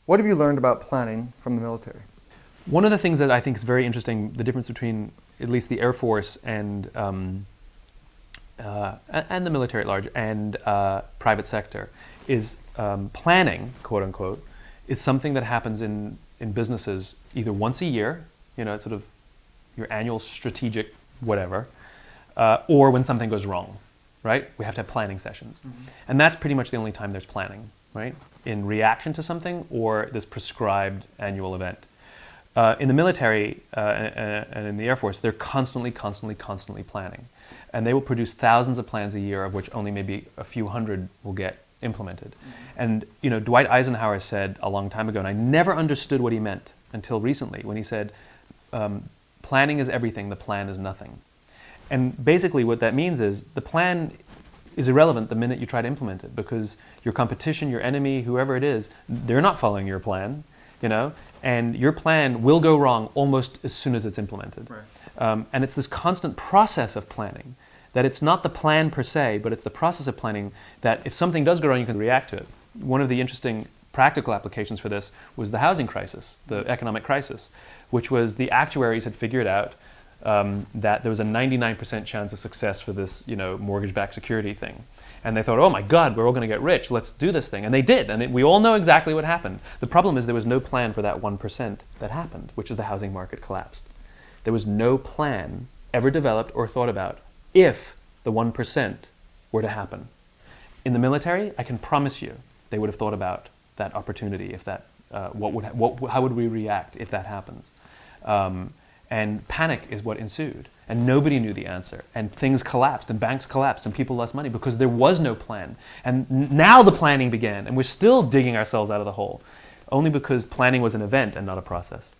What have you learned about planning from the military? One of the things that I think is very interesting, the difference between at least the Air Force and the military at large and private sector, is planning, quote unquote, is something that happens in businesses either once a year, it's sort of your annual strategic whatever, or when something goes wrong, right? We have to have planning sessions. Mm-hmm. And that's pretty much the only time there's planning, right? In reaction to something or this prescribed annual event. In the military and in the Air Force, they're constantly planning. And they will produce thousands of plans a year, of which only maybe a few hundred will get implemented. Mm-hmm. And Dwight Eisenhower said a long time ago, and I never understood what he meant until recently, when he said, planning is everything, the plan is nothing. And basically what that means is the plan is irrelevant the minute you try to implement it, because your competition, your enemy, whoever it is, they're not following your plan, and your plan will go wrong almost as soon as it's implemented. Right. And it's this constant process of planning, that it's not the plan per se, but it's the process of planning that if something does go wrong, you can react to it. One of the interesting practical applications for this was the housing crisis, the economic crisis, which was the actuaries had figured out that there was a 99% chance of success for this, mortgage-backed security thing. And they thought, oh my God, we're all going to get rich, let's do this thing. And they did, and we all know exactly what happened. The problem is there was no plan for that 1% that happened, which is the housing market collapsed. There was no plan ever developed or thought about if the 1% were to happen. In the military, I can promise you, they would have thought about that opportunity, if that, how would we react if that happens? And panic is what ensued. And nobody knew the answer. And things collapsed, and banks collapsed, and people lost money because there was no plan. And now the planning began, and we're still digging ourselves out of the hole, only because planning was an event and not a process.